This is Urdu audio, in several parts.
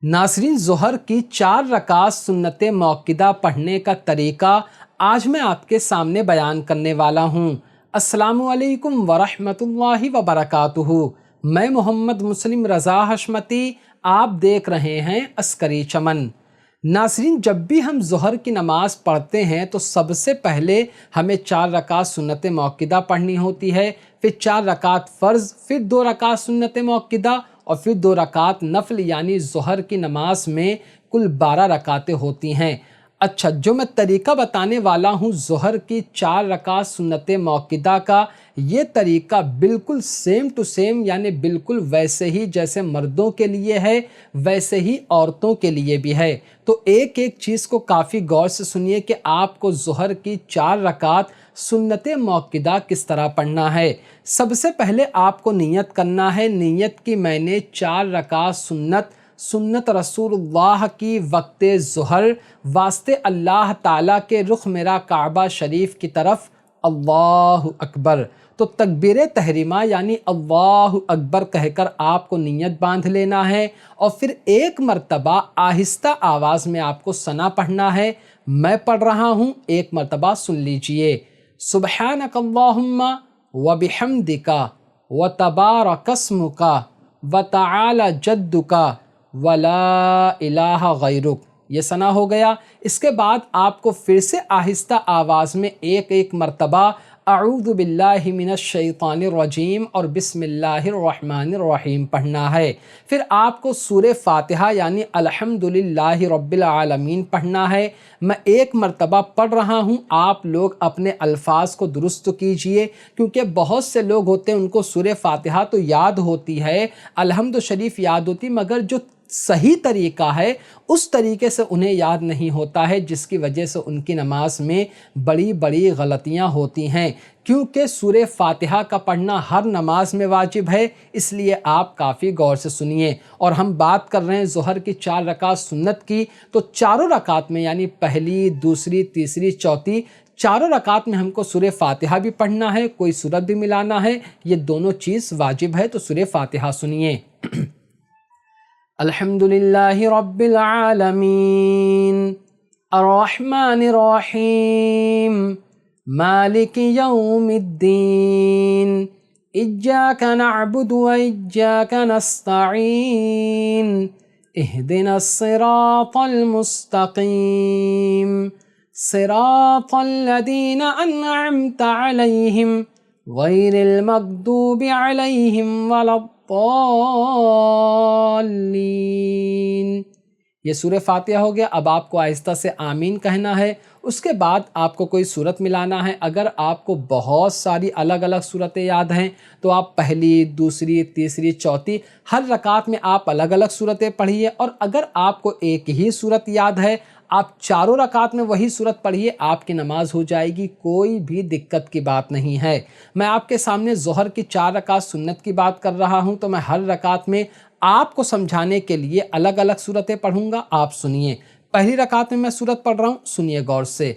ناظرین، ظہر کی 4 رکعت سنت موقدہ پڑھنے کا طریقہ آج میں آپ کے سامنے بیان کرنے والا ہوں۔ السلام علیکم ورحمۃ اللہ وبرکاتہ۔ میں محمد مسلم رضا حشمتی، آپ دیکھ رہے ہیں عسکری چمن۔ ناظرین، جب بھی ہم ظہر کی نماز پڑھتے ہیں تو سب سے پہلے ہمیں 4 رکعت سنت موقدہ پڑھنی ہوتی ہے، پھر 4 رکعت فرض، پھر 2 رکعت سنت موقدہ اور پھر 2 رکعت نفل، یعنی ظہر کی نماز میں کل 12 رکعتیں ہوتی ہیں۔ اچھا، جو میں طریقہ بتانے والا ہوں ظہر کی 4 رکعت سنت موقدہ کا، یہ طریقہ بالکل سیم ٹو سیم، یعنی بالکل ویسے ہی جیسے مردوں کے لیے ہے ویسے ہی عورتوں کے لیے بھی ہے۔ تو ایک ایک چیز کو کافی غور سے سنیے کہ آپ کو ظہر کی 4 رکعت سنت موقدہ کس طرح پڑھنا ہے۔ سب سے پہلے آپ کو نیت کرنا ہے، نیت کی میں نے 4 رکعت سنت رسول اللہ کی وقت ظہر، واسطے اللہ تعالیٰ کے رخ میرا کعبہ شریف کی طرف، اللہ اکبر۔ تو تکبیر تحریمہ یعنی اللہ اکبر کہہ کر آپ کو نیت باندھ لینا ہے، اور پھر ایک مرتبہ آہستہ آواز میں آپ کو ثنا پڑھنا ہے۔ میں پڑھ رہا ہوں، ایک مرتبہ سن لیجئے۔ سبحانک اللہم وبحمدک وتبارک اسمک وتعالی جدک ولا الہ غیرک۔ یہ ثنا ہو گیا۔ اس کے بعد آپ کو پھر سے آہستہ آواز میں ایک ایک مرتبہ اعوذ باللہ من الشیطان الرجیم اور بسم اللہ الرحمن الرحیم پڑھنا ہے۔ پھر آپ کو سورہ فاتحہ یعنی الحمدللہ رب العالمین پڑھنا ہے۔ میں ایک مرتبہ پڑھ رہا ہوں، آپ لوگ اپنے الفاظ کو درست کیجئے، کیونکہ بہت سے لوگ ہوتے ہیں ان کو سورہ فاتحہ تو یاد ہوتی ہے، الحمد شریف یاد ہوتی، مگر جو صحیح طریقہ ہے اس طریقے سے انہیں یاد نہیں ہوتا ہے، جس کی وجہ سے ان کی نماز میں بڑی بڑی غلطیاں ہوتی ہیں۔ کیونکہ سورہ فاتحہ کا پڑھنا ہر نماز میں واجب ہے، اس لیے آپ کافی غور سے سنیے۔ اور ہم بات کر رہے ہیں ظہر کی 4 رکعت سنت کی، تو چاروں رکعت میں یعنی پہلی، دوسری، تیسری، چوتھی، چاروں رکعت میں ہم کو سورہ فاتحہ بھی پڑھنا ہے، کوئی سورت بھی ملانا ہے، یہ دونوں چیز واجب ہے۔ تو سورہ فاتحہ سنیے۔ الحمدللہ رب العالمین الرحمن الرحیم مالک یوم الدین ایاک نعبد و ایاک نستعین اہدنا الصراط المستقیم صراط الذین انعمت علیہم غیر المغضوب علیہم ولا الضالین۔ یہ سورہ فاتحہ ہو گیا۔ اب آپ کو آہستہ سے آمین کہنا ہے۔ اس کے بعد آپ کو کوئی سورت ملانا ہے۔ اگر آپ کو بہت ساری الگ الگ سورتیں یاد ہیں تو آپ پہلی، دوسری، تیسری، چوتھی ہر رکعت میں آپ الگ الگ سورتیں پڑھیے، اور اگر آپ کو ایک ہی سورت یاد ہے آپ چاروں رکعت میں وہی سورت پڑھیے، آپ کی نماز ہو جائے گی، کوئی بھی دقت کی بات نہیں ہے۔ میں آپ کے سامنے ظہر کی 4 رکعت سنت کی بات کر رہا ہوں، تو میں ہر رکعت میں آپ کو سمجھانے کے لیے الگ الگ سورتیں پڑھوں گا، آپ سنیے۔ پہلی رکعت میں سورت پڑھ رہا ہوں، سنیے غور سے۔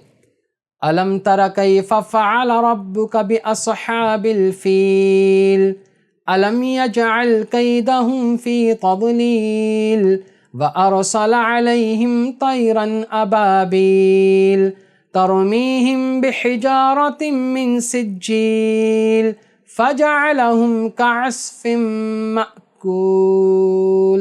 الم تر کیف فعل ربک باصحاب الفیل الم یجعل کیدہم فی تضلیل وَأَرْسَلَ عَلَيْهِمْ طَيْرًا أَبَابِيلَ تَرْمِيهِمْ بِحِجَارَةٍ مِّن سِجِّيلٍ فَجَعَلَهُمْ كَعَصْفٍ مَّأْكُولٍ۔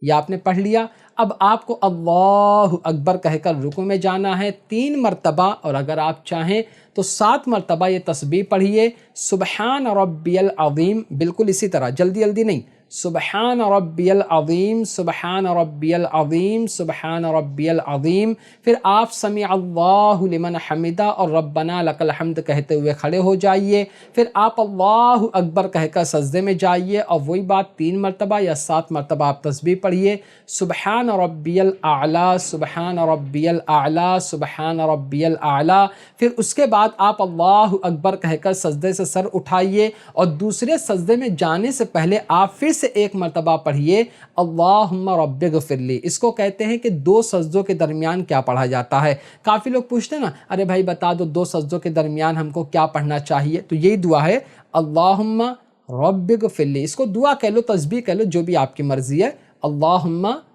یہ آپ نے پڑھ لیا۔ اب آپ کو اللہ اکبر کہہ کر رکوع میں جانا ہے 3 مرتبہ، اور اگر آپ چاہیں تو 7 مرتبہ یہ تسبیح پڑھیے، سبحان ربی العظیم، بالکل اسی طرح، جلدی جلدی نہیں، سبحان ربی العظیم، سبحان ربی العظیم، سبحان ربی العظیم۔ پھر آپ سمع اللہ لمن حمدہ اور ربنا لک الحمد کہتے ہوئے کھڑے ہو جائیے۔ پھر آپ اللہ اکبر کہہ کر سجدے میں جائیے، اور وہی بات 3 مرتبہ یا 7 مرتبہ آپ تسبیح پڑھیے، سبحان ربی الاعلیٰ، سبحان ربی الاعلیٰ، سبحان ربی الاعلیٰ۔ پھر اس کے بعد آپ اللہ اکبر کہہ کر سجدے سے سر اٹھائیے، اور دوسرے سجدے میں جانے سے پہلے آپ پھر سے ایک مرتبہ پڑھیے اللہم رب اغفر لی۔ اس کو کہتے ہیں کہ 2 سجدوں کے درمیان کیا پڑھا جاتا ہے۔ کافی لوگ پوچھتے ہیں نا، ارے بھائی بتا دو 2 سجدوں کے درمیان ہم کو کیا پڑھنا چاہیے، تو یہی دعا ہے اللہم رب اغفر لی۔ اس کو دعا کہہ لو، تسبیح کہہ لو، جو بھی آپ کی مرضی ہے، اللہم